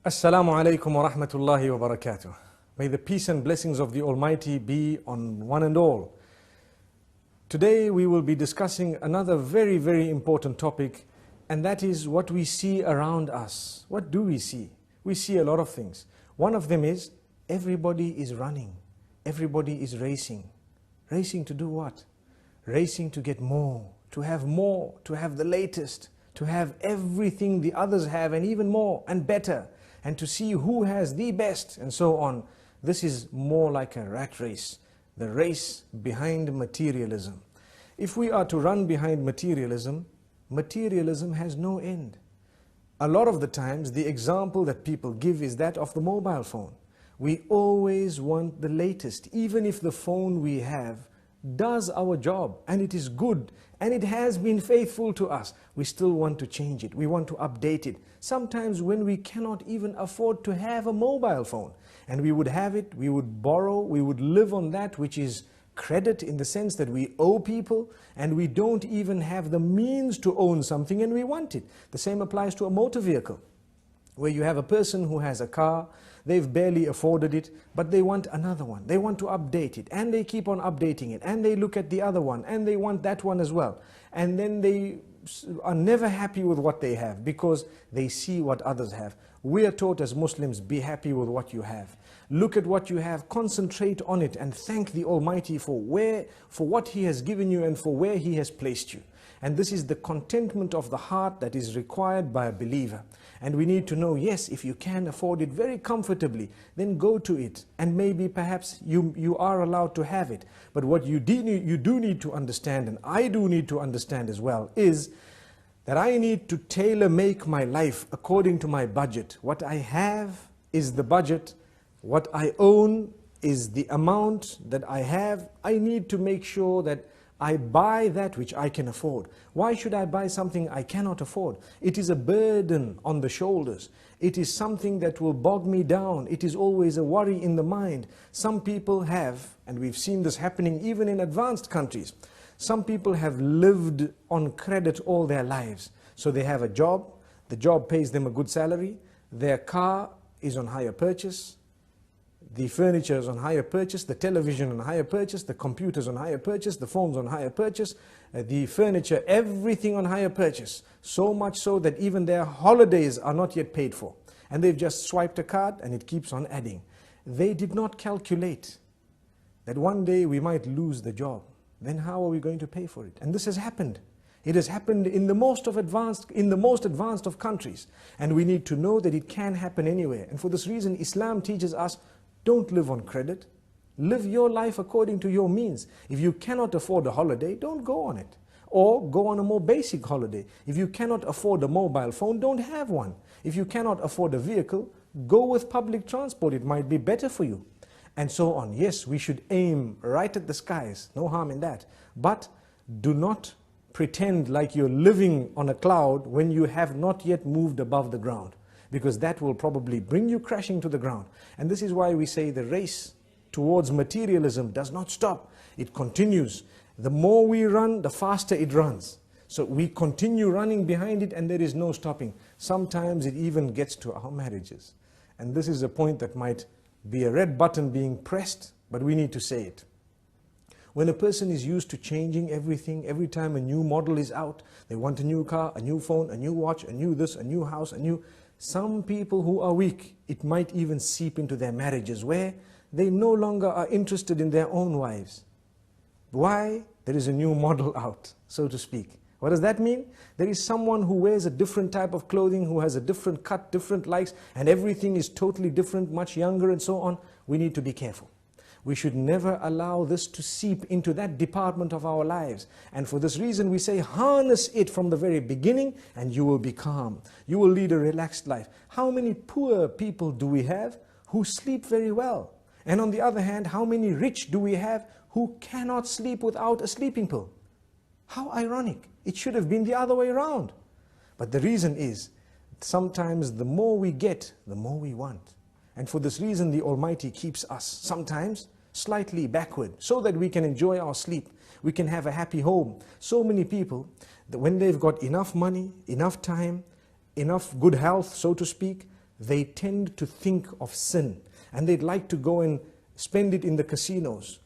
Assalamu alaikum wa rahmatullahi wa barakatuh. May the peace and blessings of the Almighty be on one and all. Today we will be discussing another very, very important topic, and that is what we see around us. What do we see? We see a lot of things. One of them is everybody is running. Everybody is racing. Racing to do what? Racing to get more, to have the latest, to have everything the others have and even more and better, and to see who has the best and so on. This is more like a rat race, the race behind materialism. If we are to run behind materialism, materialism has no end. A lot of the times the example that people give is that of the mobile phone. We always want the latest, even if the phone we have does our job and it is good and it has been faithful to us, we still want to change it, we want to update it. Sometimes when we cannot even afford to have a mobile phone and we would have it, we would borrow, we would live on that which is credit, in the sense that we owe people and we don't even have the means to own something and we want it. The same applies to a motor vehicle, where you have a person who has a car, they've barely afforded it, but they want another one. They want to update it, and they keep on updating it, and they look at the other one, and they want that one as well. And then they are never happy with what they have, because they see what others have. We are taught as Muslims, be happy with what you have. Look at what you have, concentrate on it, and thank the Almighty for what He has given you and for where He has placed you. And this is the contentment of the heart that is required by a believer. And we need to know, yes, if you can afford it very comfortably, then go to it. And maybe perhaps you are allowed to have it. But what you do need to understand, and I do need to understand as well, is that I need to tailor-make my life according to my budget. What I have is the budget. What I own is the amount that I have. I need to make sure that I buy that which I can afford. Why should I buy something I cannot afford? It is a burden on the shoulders. It is something that will bog me down. It is always a worry in the mind. Some people have, and we've seen this happening even in advanced countries, some people have lived on credit all their lives. So they have a job, the job pays them a good salary, their car is on hire purchase, the furniture is on hire purchase, the television on hire purchase, the computers on hire purchase, the phones on hire purchase, the furniture, everything on hire purchase. So much so that even their holidays are not yet paid for. And they've just swiped a card and it keeps on adding. They did not calculate that one day we might lose the job. Then how are we going to pay for it? And this has happened. It has happened in the most advanced of countries. And we need to know that it can happen anywhere. And for this reason, Islam teaches us, don't live on credit. Live your life according to your means. If you cannot afford a holiday, don't go on it. Or go on a more basic holiday. If you cannot afford a mobile phone, don't have one. If you cannot afford a vehicle, go with public transport. It might be better for you. And so on. Yes, we should aim right at the skies. No harm in that. But do not pretend like you're living on a cloud when you have not yet moved above the ground, because that will probably bring you crashing to the ground. And this is why we say the race towards materialism does not stop. It continues. The more we run, the faster it runs. So we continue running behind it and there is no stopping. Sometimes it even gets to our marriages. And this is a point that might be a red button being pressed, but we need to say it. When a person is used to changing everything, every time a new model is out, they want a new car, a new phone, a new watch, a new this, a new house, a new... Some people who are weak, it might even seep into their marriages, where they no longer are interested in their own wives. Why? There is a new model out, so to speak. What does that mean? There is someone who wears a different type of clothing, who has a different cut, different likes, and everything is totally different, much younger and so on. We need to be careful. We should never allow this to seep into that department of our lives. And for this reason we say, harness it from the very beginning and you will be calm. You will lead a relaxed life. How many poor people do we have who sleep very well? And on the other hand, how many rich do we have who cannot sleep without a sleeping pill? How ironic. It should have been the other way around. But the reason is, sometimes the more we get, the more we want. And for this reason, the Almighty keeps us sometimes slightly backward, so that we can enjoy our sleep, we can have a happy home. So many people, that when they've got enough money, enough time, enough good health, so to speak, they tend to think of sin, and they'd like to go and spend it in the casinos,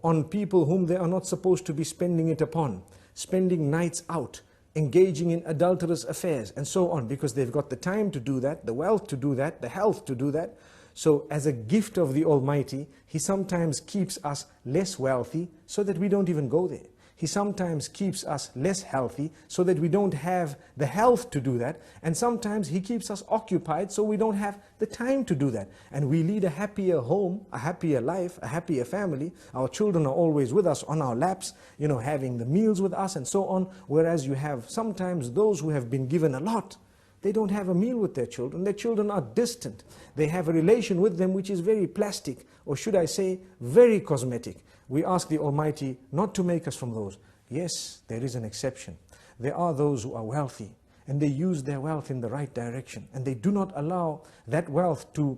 on people whom they are not supposed to be spending it upon, spending nights out, engaging in adulterous affairs, and so on, because they've got the time to do that, the wealth to do that, the health to do that. So as a gift of the Almighty, He sometimes keeps us less wealthy so that we don't even go there. He sometimes keeps us less healthy so that we don't have the health to do that. And sometimes He keeps us occupied so we don't have the time to do that. And we lead a happier home, a happier life, a happier family. Our children are always with us on our laps, having the meals with us and so on. Whereas you have sometimes those who have been given a lot, they don't have a meal with their children. Their children are distant. They have a relation with them which is very plastic, or should I say, very cosmetic. We ask the Almighty not to make us from those. Yes, there is an exception. There are those who are wealthy, and they use their wealth in the right direction, and they do not allow that wealth to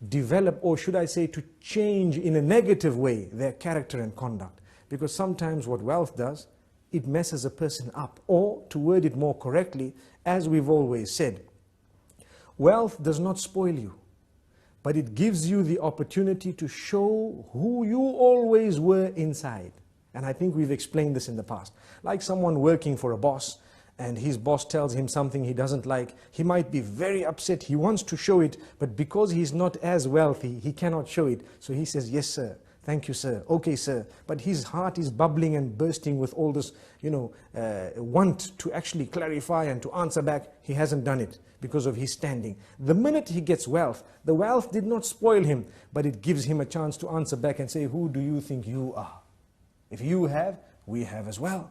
develop, or should I say, to change in a negative way their character and conduct. Because sometimes what wealth does, it messes a person up. Or, to word it more correctly, as we've always said, wealth does not spoil you, but it gives you the opportunity to show who you always were inside. And I think we've explained this in the past. Like someone working for a boss, and his boss tells him something he doesn't like, he might be very upset, he wants to show it, but because he's not as wealthy, he cannot show it. So he says, yes sir, thank you sir, okay sir. But his heart is bubbling and bursting with all this, want to actually clarify and to answer back. He hasn't done it because of his standing. The minute he gets wealth, the wealth did not spoil him, but it gives him a chance to answer back and say, who do you think you are? If you have, we have as well.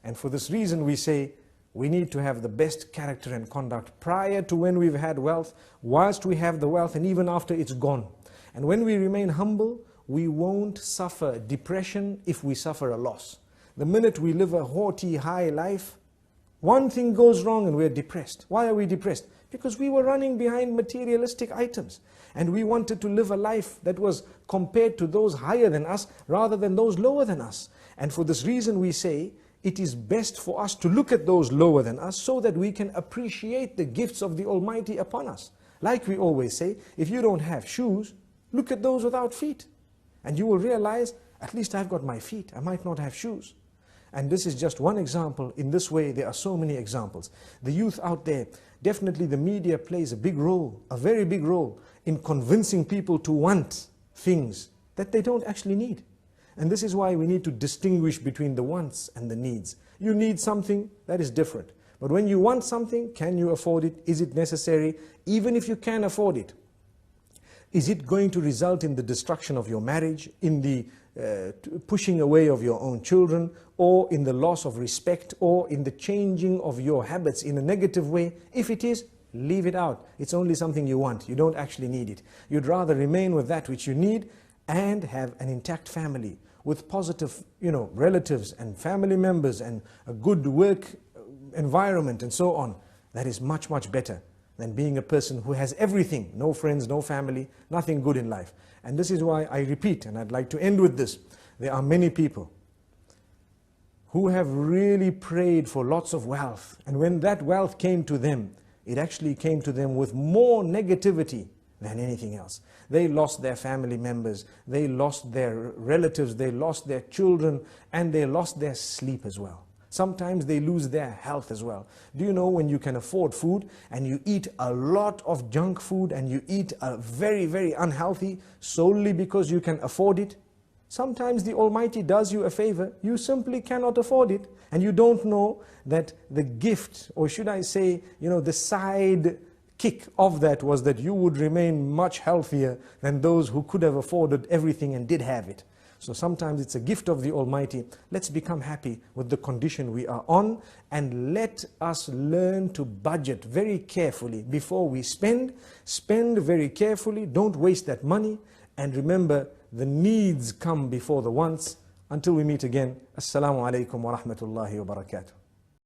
And for this reason we say, we need to have the best character and conduct prior to when we've had wealth, whilst we have the wealth, and even after it's gone. And when we remain humble, we won't suffer depression if we suffer a loss. The minute we live a haughty, high life, one thing goes wrong and we're depressed. Why are we depressed? Because we were running behind materialistic items. And we wanted to live a life that was compared to those higher than us rather than those lower than us. And for this reason we say, it is best for us to look at those lower than us so that we can appreciate the gifts of the Almighty upon us. Like we always say, if you don't have shoes, look at those without feet. And you will realize, at least I've got my feet, I might not have shoes. And this is just one example. In this way, there are so many examples. The youth out there, definitely the media plays a big role, a very big role, in convincing people to want things that they don't actually need. And this is why we need to distinguish between the wants and the needs. You need something, that is different. But when you want something, can you afford it? Is it necessary? Even if you can afford it, is it going to result in the destruction of your marriage, in the pushing away of your own children, or in the loss of respect, or in the changing of your habits in a negative way? If it is, leave it out. It's only something you want. You don't actually need it. You'd rather remain with that which you need and have an intact family with positive, relatives and family members and a good work environment and so on. That is much, much better than being a person who has everything, no friends, no family, nothing good in life. And this is why I repeat, and I'd like to end with this. There are many people who have really prayed for lots of wealth. And when that wealth came to them, it actually came to them with more negativity than anything else. They lost their family members, they lost their relatives, they lost their children, and they lost their sleep as well. Sometimes they lose their health as well. Do you know when you can afford food and you eat a lot of junk food and you eat a very, very unhealthy solely because you can afford it? Sometimes the Almighty does you a favor, you simply cannot afford it, and you don't know that the gift, or should I say, the side kick of that was that you would remain much healthier than those who could have afforded everything and did have it. So sometimes it's a gift of the Almighty. Let's become happy with the condition we are on, and let us learn to budget very carefully before we spend. Spend very carefully, don't waste that money, and remember, the needs come before the wants. Until we meet again, Assalamu alaikum wa rahmatullahi wa barakatuh.